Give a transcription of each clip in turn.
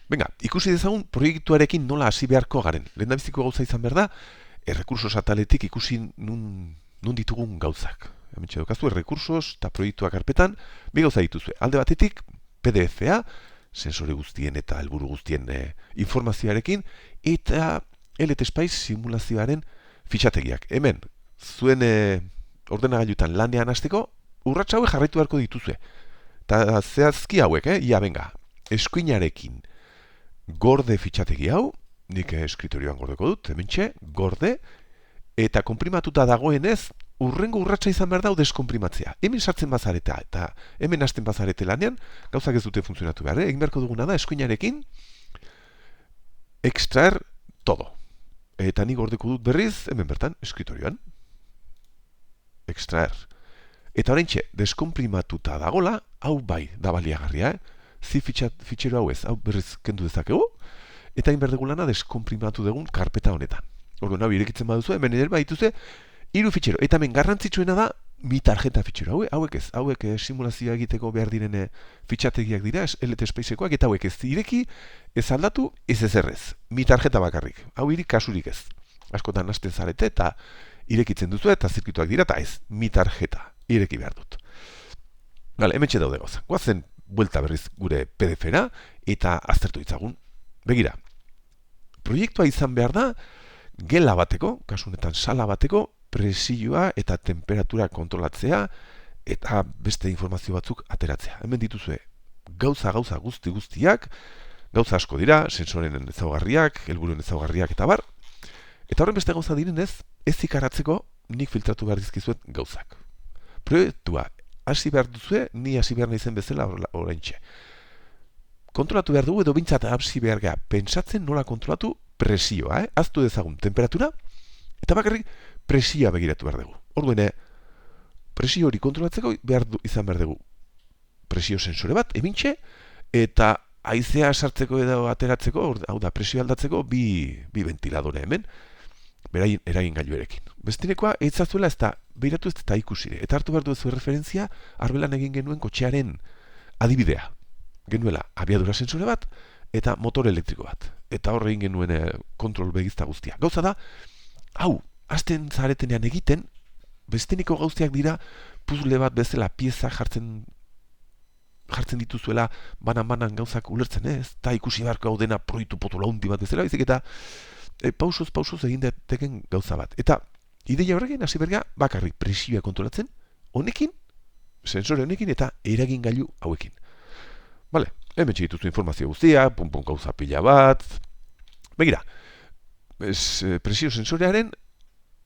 Venga, ikusi dezagun proiektuarekin nola hasi beharko garen. Lehendabiziko gauza izan behar da, errekursos ataletik ikusi nun ditugun gauzak. Hemen txedokazu, errekursos eta proiektuak karpetan, bi gauza dituzue. Alde batetik, PDF-a, sensore guztien eta helburu guztien informazioarekin, eta LT-Spice simulazioaren fitxategiak. Hemen, zuen ordenagailutan lanean hasteko, urrats hauek jarraitu beharko dituzue. Eta zehazki hauek, ia benga, eskuinarekin gorde fitxategi hau, nik eskriterioan gordeko dut, hementxe, gorde, eta konprimatuta dagoenez, urrengo urratsa izan behar dau deskonprimatzea. Hemen sartzen bazareta eta hemen hasten bazarete lanean, gauzak ez dute funtzionatu behar, egin beharko duguna da, eskuinarekin, extraer todo. Eta nik gordeko dut berriz, hemen bertan, eskriterioan. Extraer. Eta oraintxe, deskonprimatuta dagola, hau bai, da baliagarria, zi fitxero hau ez, hau berriz kendu dezakegu, eta egin behar dugu lana deskonprimatu dugun karpeta honetan. Orduan, hau irekitzen baduzu, hemen ere badituze, 3 fitxero. Eta hemen garrantzitsuena da, mi tarjeta fitxero. Hauek ez, hauek simulazioa egiteko behar direne fitxategiak dira, LT-Spicekoak, eta hauek ez ireki, ez aldatu, ez ezerrez. Mi tarjeta bakarrik. Hau irik kasurik ez. Askotan hasten zarete eta irekitzen duzu eta zirkituak dira, eta ez, mi tarjeta. Ireki behar dut. Gale, hemen daude goza. Goazen buelta berriz gure PDF-era eta aztertu ditzagun. Begira, proiektua izan behar da, gela bateko, kasu honetan sala bateko, presioa eta temperatura kontrolatzea eta beste informazio batzuk ateratzea. Hemen dituzue gauza guztiak, gauza asko dira, sensoren ezaugarriak, helburuen ezaugarriak eta bar. Eta horren beste gauza direnez, ez ikaratzeko nik filtratu behar dizkizuet gauzak. Proiektua hasi behar duzue, ni hasi behar naizen bezala oraintxe. Kontrolatu behar dugu edo bintzat hasi behar gara pentsatzen nola kontrolatu presioa, Aztu dezagun temperatura, eta bakarrik presioa begiratu behar dugu. Orduan, presio hori kontrolatzeko izan behar dugu presio sensore bat, emintxe, eta haizea sartzeko edo ateratzeko, hau da, presio aldatzeko, bi ventiladore hemen, beraien eragingailuarekin. Bestinekoa, eitzazuela ez da, behiratu ez eta ikusire. Eta hartu behar duzu referentzia, arbelan egin genuen kotxearen adibidea. Genuela, abiadura sensore bat, eta motor elektriko bat. Eta horre egin genuen kontrol begizta guztia. Gauza da, hau, hasten zaretenean egiten, besteniko gauziak dira, puzzle bat bezala pieza jartzen dituzuela, banan gauzak ulertzen ez, eta ikusi beharko hau dena proiektu potolo handi bat bezala, bizik eta pausoz egin dateken gauza bat. Eta ideia horrekin hasi berga bakarrik presioa kontrolatzen, honekin, sensore honekin eta eragingailu hauekin. Bale, hemen txegituzu informazio guztia, gauza pila bat. Begira, presio sensorearen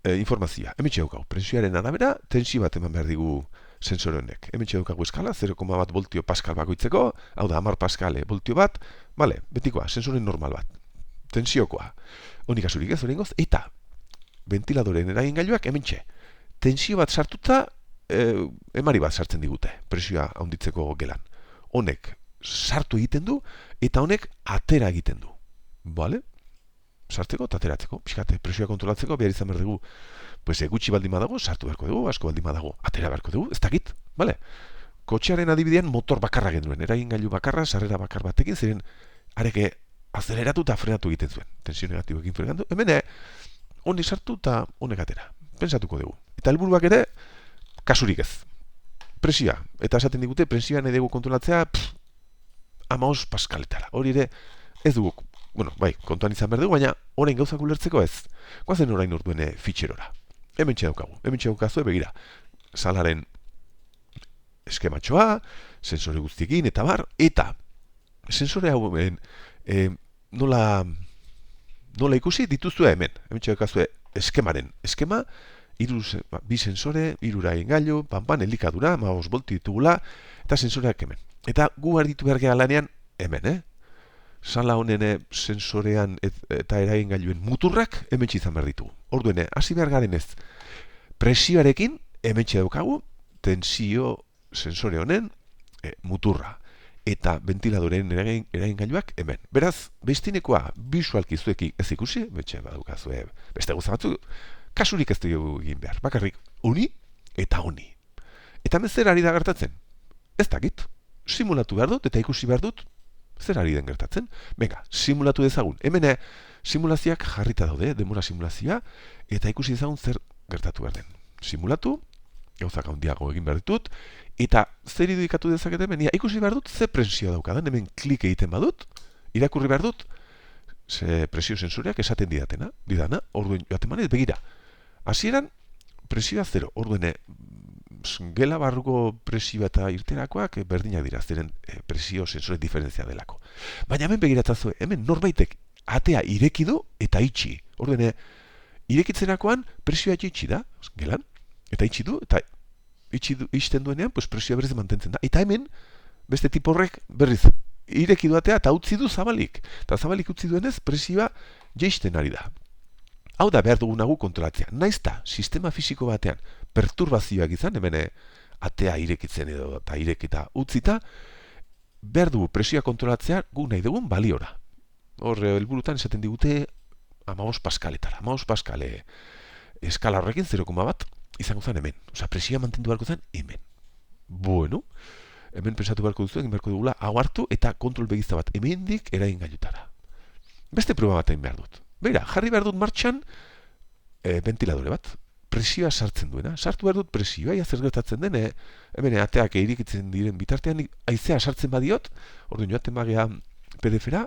informazioa. Hemen txegukau, presioaren arabera, tensio bat eman behar digu sensore honek. Hemen txegukagu eskala, 0,1 voltio paskal bakoitzeko, hau da, 10 paskale voltio bat, bale, betikoa, sensore normal bat. Tensiokoa. Honik asurik ez horrengoz, eta ventiladoren eragingailuak hementxe. Tensio bat sartuta, emari bat sartzen digute, presioa handitzeko gelan. Honek sartu egiten du, eta honek atera egiten du. Bale? Sartzeko eta ateratzeko. Piskate, presioa kontrolatzeko, behar izan behar dugu, gutxi baldin badago, sartu beharko dugu, asko baldin badago, atera beharko dugu, ez dakit. Bale? Kotxearen adibidean motor bakarra genuen, eragingailu bakarra, sarrera bakar batekin, ziren, areke azeleratu eta frenatu egiten zuen. Tensio negatiboekin frenatu. Hemen, honek sartu eta honek atera. Pensatuko dugu. Eta helburuak ere, kasurik ez. Presioa. Eta esaten digute, presioa nahi dugu kontrolatzea, 15 paskaletara. Hori ere, ez dugu, kontuan izan behar dugu, baina orain gauzak ulertzeko ez. Goazen orain orduen fitxerora. Hemen txedaukagu. Hemen txedaukazu, begira, salaren eskematxoa, sensore guztiekin, eta bar, eta sensore hau nola ikusi dituzue hemen. Hemen txedaukazu eskema, bi sensore, 3 eragingailu, elikadura, 15 volti ditugula, eta sensoreak hemen. Eta gu arditu behar geha lanean hemen, Sala honen sensorean eta eragingailuen muturrak hemen izan behar ditugu. Orduen, hasi behar garen ez, presioarekin hemen daukagu tensio sensore honen muturra. Eta ventiladoren eragingailuak hemen. Beraz, bestinekoa bisualki zueki ez ikusi, badukazue beste gauza batzu, kasurik ez dugu egin behar. Bakarrik, honi eta honi. Eta mezer ari da gertatzen? Ez dakit. Simulatu behar dut eta ikusi behar dut Zer ari den gertatzen? Venga, simulatu dezagun. Hemen simulazioak jarrita daude, denbora simulazioa, eta ikusi dezagun zer gertatu behar den. Simulatu, gauzak handiago egin behar ditut, eta zer irudikatu dezakete hemen, ikusi behar dut ze presioa daukadan, hemen klik egiten badut, irakurri behar dut, ze presio sensoreak esaten didana, orduen joaten manez, begira. Hasieran presioa 0, orduen gela barruko presioa eta irterakoak berdinak dira, ziren presio sensore diferentzia delako. Baina hemen begiratzazue, hemen norbaitek atea ireki du eta itxi. Orduen, irekitzerakoan presioa itxi da, gelan, eta itxi du, eta itxten duenean, pues presioa berriz mantentzen da. Eta hemen, beste tipo horrek berriz ireki du atea eta utzi du zabalik. Eta zabalik utzi duenez, presioa jeisten ari da. Hau da behar dugunagu kontrolatzea. Naizta, sistema fisiko batean perturbazioak izan, hemen atea irekitzen edo eta irekita utzita, behar dugu presioa kontrolatzea guk nahi dugun baliora. Hor, helburutan esaten digute 15 paskaletara. 15 paskale eskala horrekin 0,1 izango zen hemen. Osa, presioa mantendu beharko zen hemen. Bueno, hemen pensatu beharko duzu, egin beharko dugula hau hartu eta kontrol begizta bat hemendik eragin gailutara. Beste proba bat egin behar dut. Beira, jarri behar dut martxan ventiladore bat. Presioa sartzen duena. Sartu behar dut presioa, zer gertatzen den, hemen ateak irikitzen diren bitartean, haizea sartzen badiot, orduan joaten bagea PDF-era,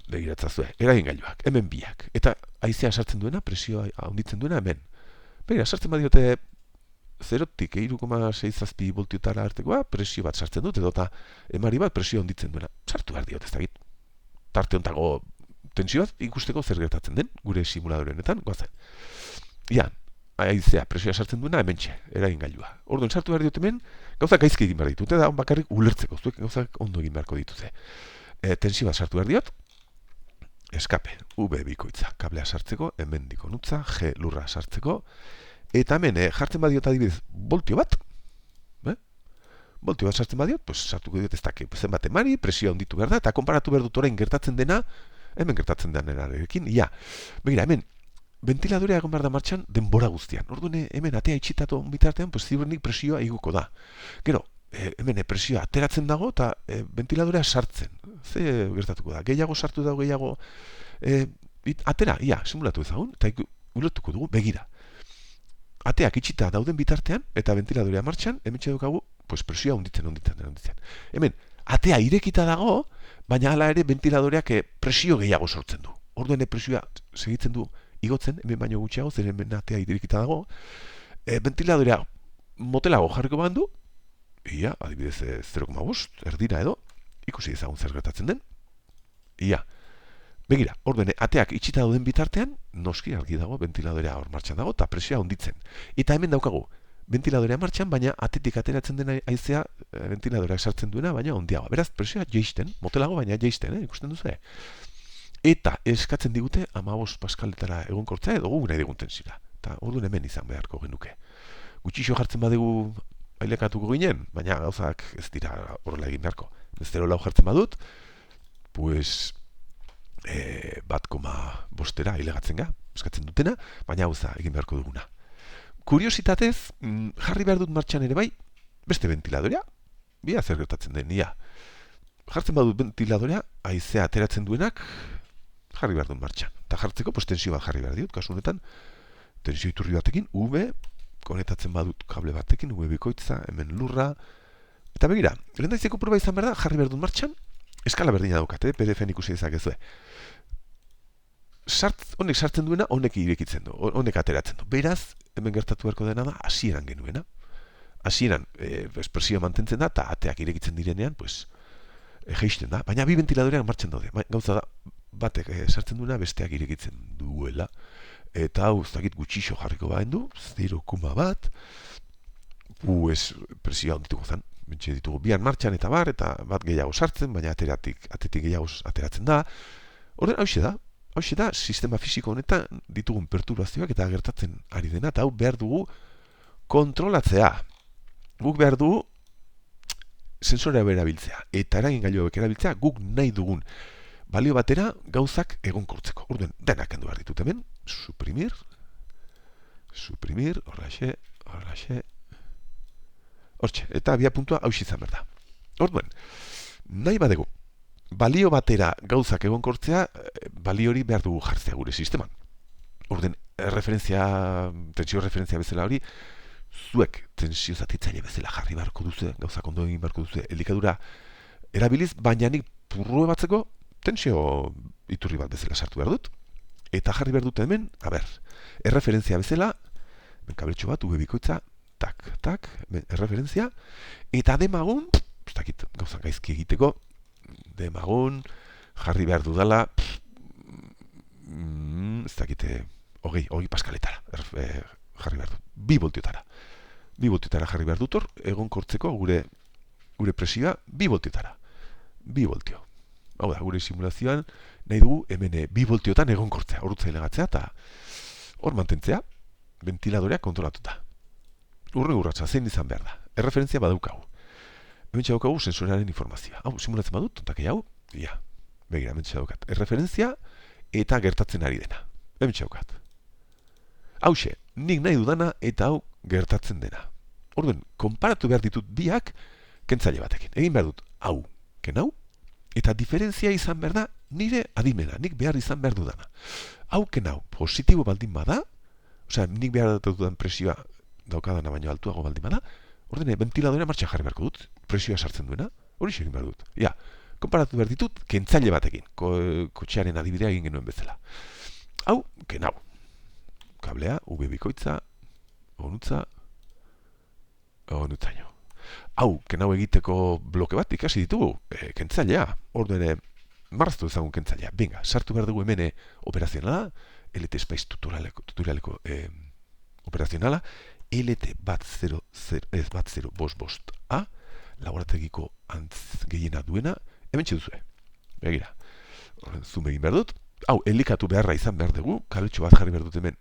begiratzazue, eragin gailuak, hemen biak. Eta haizea sartzen duena, presioa handitzen duena, hemen. Beira, sartzen badiote 0-tik 3,6 voltiotara artekoa, presio bat sartzen dut, edo eta emari bat presio handitzen duena. Sartu behar diot, ez dakit. Tarte hontako tensio bat ikusteko zer gertatzen den, gure simuladorenetan, goazen. Ia, haizea presioa sartzen duena, hemen txe, eragin gailua. Orduan, sartu behar diot hemen, gauzak gaizki egin behar ditut, eta bakarrik ulertzeko, zuek gauzak ondo egin beharko dituzte. Tensio bat sartu behar diot, eskape, V bikoitza, kablea sartzeko, hemen dikonutza, G lurra sartzeko, eta hemen jartzen badiot adibidez voltio bat, voltio bat sartzen badiot, pues sartuko diot ez dakit zenbat emari, presioa handitu behar da, eta konparatu behar dut orain gertatzen dena, hemen gertatzen denarekin, ja, begira, hemen, ventiladorea egon behar da martxan denbora guztian. Orduan, hemen atea itxitatu bitartean, pues ziurrenik presioa iguko da. Gero, hemen presioa ateratzen dago eta ventiladorea sartzen. Ze gertatuko da? Gehiago sartu dago, gehiago atera, simulatu ezagun, eta ulertuko dugu, begira. Ateak itxita dauden bitartean, eta ventiladorea martxan, hemen txedukagu, pues presioa hunditzen. Hemen, atea irekita dago, baina hala ere ventiladoreak presio gehiago sortzen du. Orduan, presioa segitzen du igotzen, hemen baino gutxiago, zer hemen atea irekita dago, ventiladorea motelago jarriko bandu, adibidez 0,5, erdira edo, ikusi ezagun zer gertatzen den, begira, orduan, ateak itxita dauden bitartean, noski argi dago, ventiladorea hor martxan dago, eta presioa hunditzen. Eta hemen daukagu, ventiladorea martxan, baina atetik ateratzen den haizea, ventiladoreak sartzen duena, baina handiagoa. Beraz, presioa jeisten, motelago baina jeisten, ikusten duzu, Eta eskatzen digute 15 paskaletara egonkortzea edo gu nahi digun tensiora. Eta orduan hemen izan beharko genuke. Gutxixo jartzen badegu ailekatuko ginen, baina gauzak ez dira horrela egin beharko. Ez 0,4 jartzen badut, pues 1,5 ailegatzen ga, eskatzen dutena, baina gauza egin beharko duguna. Kuriositatez, jarri behar dut martxan ere bai, beste ventiladorea, zer gertatzen den, jartzen badut ventiladorea, haizea ateratzen duenak, jarri behar dut martxan. Eta jartzeko, tensio bat jarri behar diot, kasu honetan, tensio iturri batekin, V, konektatzen badut kable batekin, V bikoitza, hemen lurra, eta begira, lehendaizeko proba izan behar da, jarri behar dut martxan, eskala berdina daukat, PDF-en ikusi dezakezue. Honek sartzen duena, honek irekitzen du, honek ateratzen du. Beraz, hemen gertatu beharko dena da, hasieran genuena. Hasieran, presioa mantentzen da, eta ateak irekitzen direnean, jeisten da. Baina bi ventiladoreak martxan daude. Gauza da, batek sartzen duena, besteak irekitzen duela. Eta hau, ez dakit gutxixo jarriko bahen du, 0,1, presioa ondituko zen. Bentsi ditugu bian martxan eta bat gehiago sartzen, baina atetik gehiago ateratzen da. Horren, hauxe da, sistema fisiko honetan ditugun perturbazioak eta gertatzen ari dena, eta hau behar dugu kontrolatzea. Guk behar dugu sensorea erabiltzea, eta eragin gailuak erabiltzea guk nahi dugun balio batera gauzak egonkortzeko. Orduan, denak kendu behar ditut hemen, suprimir, horraxe, hortxe, eta abia puntua hauxe izan behar da. Orduan, nahi badegu balio batera gauzak egonkortzea, balio hori behar dugu jartzea gure sisteman. Orden, tensio referentzia bezala hori, zuek tensio zatitzaile bezala jarri beharko duzu, gauzak ondo egin beharko duzu, elikadura erabiliz, baina nik purrue batzeko tensio iturri bat bezala sartu behar dut. Eta jarri behar dut hemen, erreferentzia bezala, kabeltxo bat, bikoitza, tak, erreferentzia, eta demagun, ez dakit, gauzak gaizki egiteko, demagun, jarri behar dudala, ez dakite, hogei paskaletara, jarri behar dut, 2 voltiotara. 2 voltiotara jarri behar dut hor, egonkortzeko gure presioa 2 voltiotara. 2 voltio. Hau da, gure simulazioan nahi dugu hemen 2 voltiotan egonkortzea, horretzailegatzea eta hor mantentzea, ventiladorea kontrolatuta. Urren urratsa, zein izan behar da. Erreferentzia badaukagu. Hemen txaukagu sensoraren informazioa. Hau, simulatzen badut, tontakei hau, ja, begira, hemen txaukat. Erreferentzia eta gertatzen ari dena. Hemen txaukat. Hauxe, nik nahi dudana eta hau gertatzen dena. Orduan, konparatu behar ditut biak kentzaile batekin. Egin behar dut, hau, kenau, eta diferentzia izan behar da nire adimena, nik behar izan behar dudana. Hau, kenau, positibo baldin bada, osea, nik behar dudan presioa daukadana baino altuago baldin bada, orduan, ventiladorea martxan jarri beharko dut, presioa sartzen duena, hori egin behar dut. Ja, konparatu behar ditut kentzaile batekin, kotxearen adibidea egin genuen bezala. Hau, kenau. Kablea, bikoitza, onutza jo. Hau, kenau egiteko bloke bat ikasi ditugu, kentzailea, orduan marraztu ezagun kentzailea. Venga, sartu behar dugu hemen operazionala, LT Space tutorialeko operazionala, LT bat 0 bost A, laborategiko antz gehiena duena, hemen txeduzue. Begira, zoom egin behar dut. Hau, elikatu beharra izan behar dugu, kabeltxo bat jarri behar dut hemen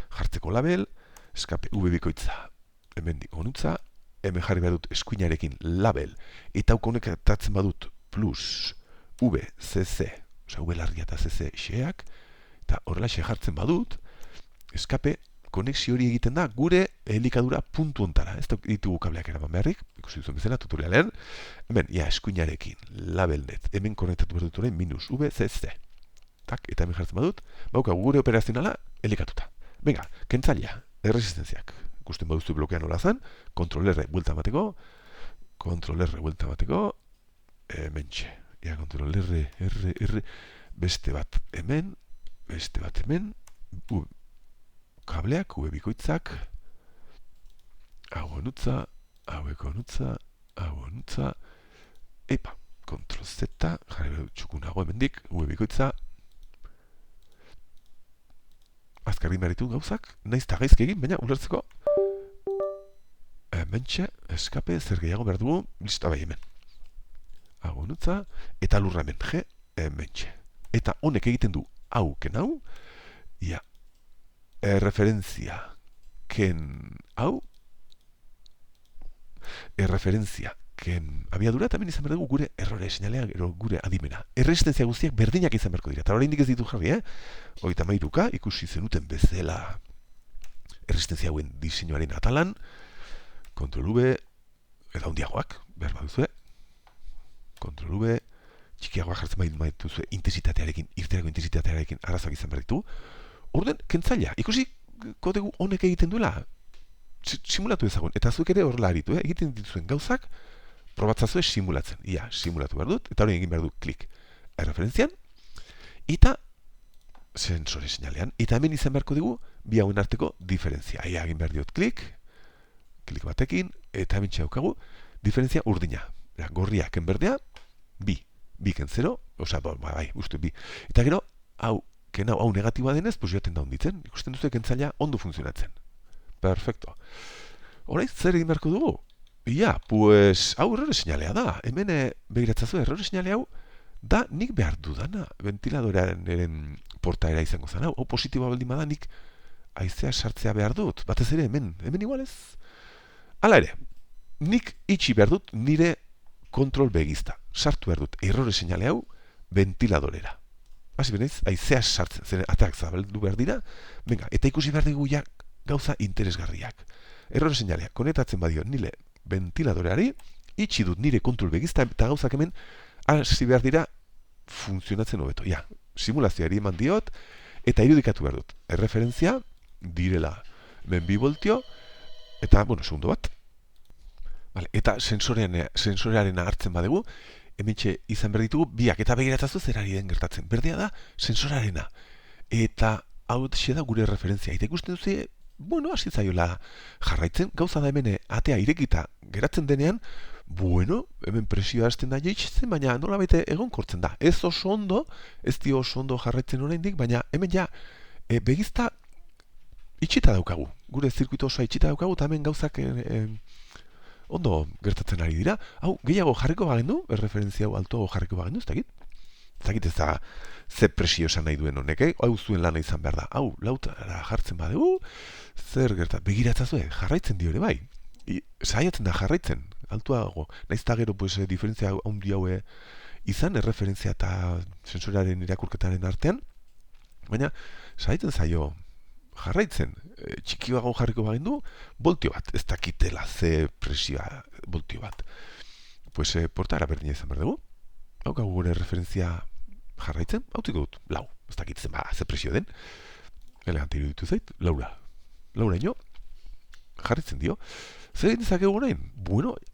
jartzeko label, eskape bikoitza, hemen onutza, hemen jarri behar dut eskuinarekin label, eta hau konektatzen badut plus CC, osea larria eta CC xeak, eta horrela xe jartzen badut, eskape konexio hori egiten da gure elikadura puntu ontara. Ez ditugu kableak eraman beharrik, ikusi duzuen bezala tutorialean, hemen, eskuinarekin labelnet, hemen konektatu behar dut orain minus CC. Tak, eta hemen jartzen badut, baukagu gure operazionala elikatuta. Venga, kentzailea, erresistentziak. Ikusten baduzu blokean hola zen, kontrolerre buelta bateko, mentxe. Ja, kontrolerre, beste bat hemen, kableak, bikoitzak, hau onutza, epa, kontrol Z, jarri behar txukunago hemendik, bikoitza, azkarri maritu gauzak, naiz eta gaizki egin, baina ulertzeko mentxe, eskape, zer gehiago behar dugu, listo bai hemen. Hau onutza, eta lurra hemen, mentxe. Eta honek egiten du hau, ken hau, referentzia, ken hau, referentzia, ken abiadura, eta hemen izan behar dugu gure errore seinalea, gure adimena. Erresistentzia guztiak berdinak izan beharko dira, eta oraindik ez ditu jarri, 33, ikusi zenuten bezala erresistentzia hauen diseinuaren atalan, kontrol V, eta hundiagoak, behar baduzue, kontrol V, txikiagoak jartzen baduzue intensitatearekin, irterako intensitatearekin arazoak izan behar ditu. Orduan, kentzailea, ikusi kodegu honek egiten duela, simulatu ezagun, eta zuek ere horrela aritu, egiten dituzuen gauzak, probatzazue simulatzen. Simulatu behar dut, eta hori egin behar dut klik erreferentzian, eta sensore seinalean, eta hemen izan beharko dugu bi hauen arteko diferentzia. Egin behar diot klik batekin, eta hemen txaukagu diferentzia urdina. Gorria ken berdea, bi ken 0, osea, uste bi. Eta gero, hau negatiboa denez, joaten da honditzen, ikusten duzu kentzailea ondo funtzionatzen. Perfecto. Horaiz, zer egin beharko dugu? Hau errore seinalea da. Hemen begiratzazu errore seinale hau da nik behar dudana. Ventiladorearen portaera izango zen. Hau positiboa baldin bada nik haizea sartzea behar dut. Batez ere hemen igualez. Hala ere, nik itxi behar dut nire kontrol begizta. Sartu behar dut errore seinale hau ventiladorera. Hasi benez, haizea sartzen. Zer ateak zabaldu behar dira. Venga, eta ikusi behar dugu gauza interesgarriak. Errore seinalea, konektatzen badio nire ventiladoreari, itxi dut nire kontrol begizta eta gauzak hemen hasi behar dira funtzionatzen hobeto. Ja, simulazioari eman diot, eta irudikatu behar dut. Erreferentzia direla hemen 2 voltio, eta, segundo bat. Vale, eta sensorearen hartzen badugu, hementxe izan behar ditugu biak, eta begiratzazu zer ari den gertatzen. Berdea da sensorarena. Eta hau da gure referentzia. Eta ikusten duzu, hasi zaiola jarraitzen. Gauza da hemen atea irekita geratzen denean, hemen presioa hasten da jaitzen, baina nola baite egonkortzen da. Ez oso ondo, ez dio oso ondo jarraitzen oraindik, baina hemen ja begizta itxita daukagu. Gure zirkuito osoa itxita daukagu, eta hemen gauzak ondo gertatzen ari dira. Hau, gehiago jarriko bagendu, erreferentzia hau altuago jarriko bagendu, ez dakit? Ez dakit ez da ze presio esan nahi duen honek, hau zuen lana izan behar da. Hau, lautara jartzen badegu, zer gertat, begiratzazue, jarraitzen dio ere bai. Saiatzen da jarraitzen, altuago. Naiz eta gero, diferentzia handi haue izan, erreferentzia eta sensoraren irakurketaren artean, baina saiatzen zaio jarraitzen, txikiago jarriko bagendu, voltio bat, ez dakitela ze presioa voltio bat. Portara berdina izan behar dugu. Hau gure referentzia jarraitzen, hau tiko dut, 4, ez dakitzen ze presio den. Elegante iruditu zait, Laura ino, jarraitzen dio. Zer egin dezakegu orain?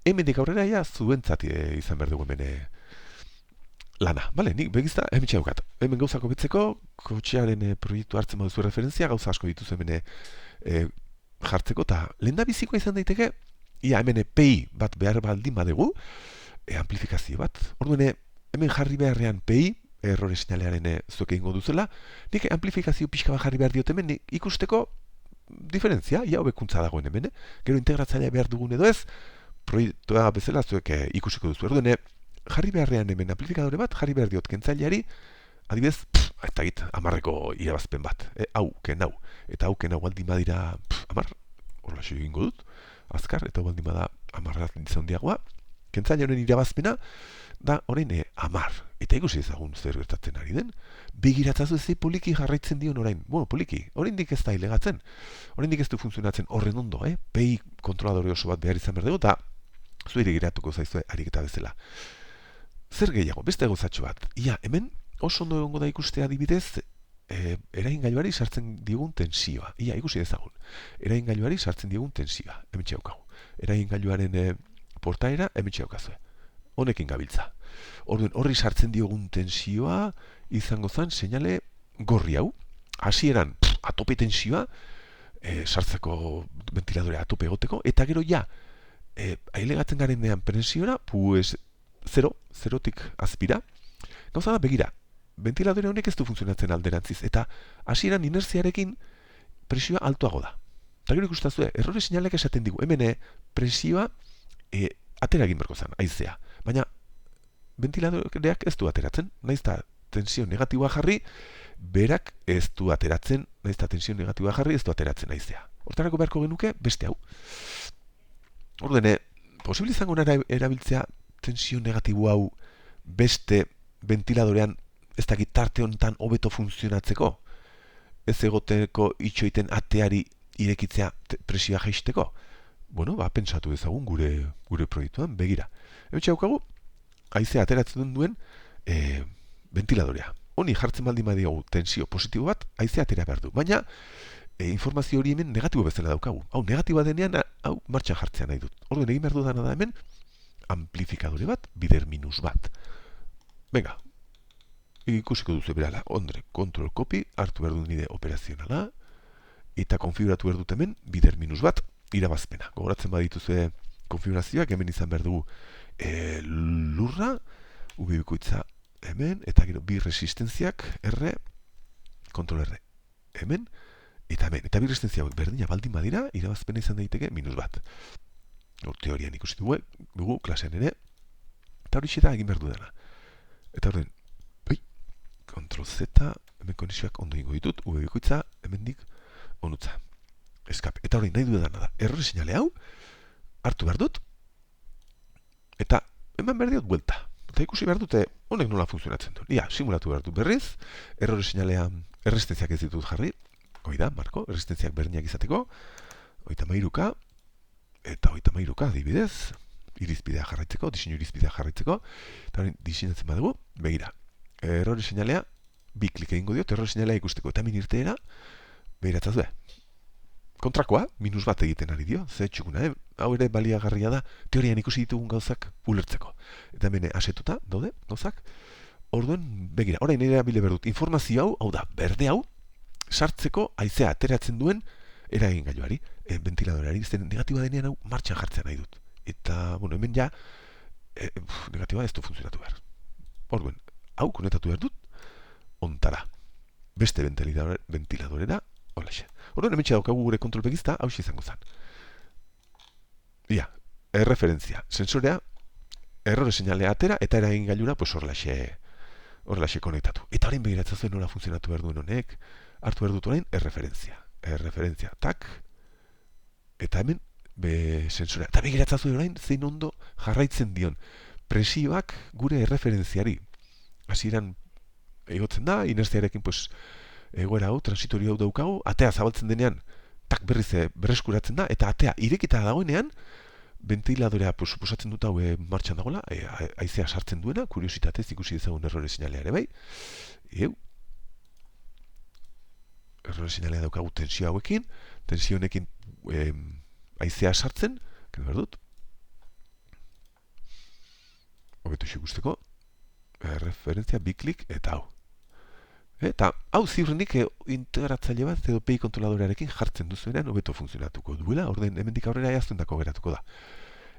Hemendik aurrera zuentzat izan behar dugu hemen lana. Nik begizta, hemen txaukat. Hemen gauzako betzeko, kotxearen proiektu hartzen baduzu referentzia, gauza asko dituz hemen jartzeko, eta lehen da bizikoa izan daiteke, hemen PI bat behar baldin badegu, amplifikazio bat. Orduan, hemen jarri beharrean PI, errore sinalearen zuek egingo duzela, nik amplifikazio pixka bat jarri behar diot hemen ikusteko diferentzia, hobekuntza dagoen hemen. Gero integratzailea behar dugun edo ez, proiektua bezala zuek ikusiko duzu. Orduan, jarri beharrean hemen amplifikadore bat, jarri behar diot kentzaileari, adibidez, ez dakit, 10eko irabazpen bat. Hau, ken hau. Eta hau, ken hau baldin badira 10, horrela egingo dut, azkar, eta hau baldin bada 10 handiagoa, kentzaile honen irabazpena, da orain 10. Eta ikusi ezagun zer gertatzen ari den, begiratzazu ez poliki jarraitzen dion orain. Poliki, oraindik ez da ilegatzen. Oraindik ez du funtzionatzen horren ondo, PI kontroladore oso bat behar izan behar dugu, eta zuire giratuko zaizue ariketa bezala. Zer gehiago, beste gozatxo bat. Hemen oso ondo egongo da ikustea adibidez, eraingailuari sartzen digun tensioa. Ikusi dezagun. Eraingailuari sartzen digun tensioa. Hemen txaukagu. Eraingailuaren portaera, hemen txaukazue. Honekin gabiltza. Orduan, horri sartzen diogun tensioa izango zen seinale gorri hau. Hasieran atope tensioa, sartzeko ventiladore atope egoteko, eta gero ailegatzen garen dean presiora, zerotik azpira. Gauza da, begira, ventiladore honek ez du funtzionatzen alderantziz, eta hasieran inerziarekin presioa altuago da. Eta gero ikustazue, errore seinalek esaten digu, hemen presioa atera egin berko zen, haizea. Baina, ventiladoreak ez du ateratzen, naiz eta tensio negatiboa jarri, berak ez du ateratzen, naiz eta tensio negatiboa jarri, ez du ateratzen haizea. Hortarako beharko genuke, beste hau. Ordene, posible izango nara erabiltzea tensio negatibo hau beste ventiladorean ez dakit tarte honetan hobeto funtzionatzeko? Ez egoteko itxoiten ateari irekitzea presioa jaisteko? Pentsatu dezagun gure proiektuan, begira. Hemen txaukagu, haizea ateratzen duen ventiladorea. Honi jartzen baldin badiogu tensio positibo bat, haizea atera behar du. Baina, informazio hori hemen negatibo bezala daukagu. Hau, negatiboa denean, hau, martxan jartzea nahi dut. Orduan, egin behar dudana da hemen, amplifikadore bat, bider minus bat. Venga, ikusiko duzu berala, control copy, hartu behar dut nire operazionala, eta konfiguratu behar dut hemen, bider minus bat, irabazpena. Gogoratzen badituzue konfigurazioak, hemen izan behar dugu lurra, ubikoitza hemen, eta gero bi resistentziak, R, kontrol R, hemen, eta hemen. Eta bi resistentziak berdina baldin badira, irabazpena izan daiteke minus bat. Teorian ikusi dugu klasean ere, eta hori xeta egin behar dudana. Eta horren, kontrol Z, hemen konexioak ondo ingo ditut, ubikoitza, hemendik onutza. Escape. Eta hori nahi dudana da, errore seinale hau, hartu behar dut, eta hemen behar diot buelta. Eta ikusi behar dute honek nola funtzionatzen du. Simulatu behar dut berriz, errore seinalean erresistenziak ez ditut jarri, hoi da, Marko, erresistentziak berdinak izateko, 33K, eta 33K adibidez, irizpidea jarraitzeko, diseinu irizpidea jarraitzeko, eta hori diseinatzen badugu, begira, errore seinalea, bi klik egingo diot, errore seinalea ikusteko, eta min irteera, begiratzazue. Kontrakoa, minus bat egiten ari dio, ze txukuna, hau ere baliagarria da, teorian ikusi ditugun gauzak ulertzeko. Eta hemen asetuta, daude, gauzak, orduen, begira, orain nire abile berdut, informazio hau da, berde hau, sartzeko haizea ateratzen duen eragin gailuari, ventiladoreari, zen negatiba denean hau martxan jartzea nahi dut. Eta, bueno, hemen ja, negatiba ez du funtzionatu behar. Orduen, hau konektatu behar dut, ontara. Beste ventiladorera, holaxe. Orduen, hemen daukagu gure kontrolpegizta, hau izango zen. Ia, erreferentzia, sensorea, errore seinalea atera, eta eragin gailura, pues horrelaxe konektatu. Eta orain begiratzen zuen nola funtzionatu behar duen honek, hartu behar dut orain erreferentzia, tak, eta hemen sensorea. Eta begiratzen zuen orain zein ondo jarraitzen dion presioak gure erreferentziari. Hasieran egotzen da, inertziarekin pues, egoera hau, transitorio hau daukagu, atea zabaltzen denean, tak berriz berreskuratzen da, eta atea irekita dagoenean, ventiladorea pues, suposatzen dut hau martxan dagoela, haizea sartzen duena, kuriositatez ikusi dezagun errore seinalea ere bai. Errore seinalea daukagu tensio hauekin, tensio honekin haizea sartzen, kendu behar dut. Hobeto ikusteko, referentzia bi klik eta hau. Eta hau ziurrenik integratzaile bat edo PI kontroladorearekin jartzen duzuenean hobeto funtzionatuko duela, orden hemendik aurrera jaztundako geratuko da.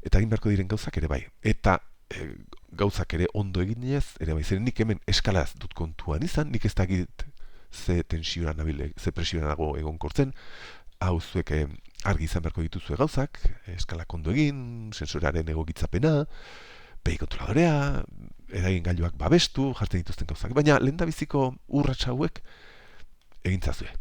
Eta egin beharko diren gauzak ere bai. Eta gauzak ere ondo eginez, ere bai, zeren nik hemen eskalaz dut kontuan izan, nik ez dakit ze tensioan nabile, ze presioan nago egonkortzen, hau zuek argi izan beharko dituzue gauzak, eskalak ondo egin, sensoraren egokitzapena, PI kontroladorea, eragin gailuak babestu, jartzen dituzten gauzak. Baina, lehendabiziko urratsa hauek egintzazue.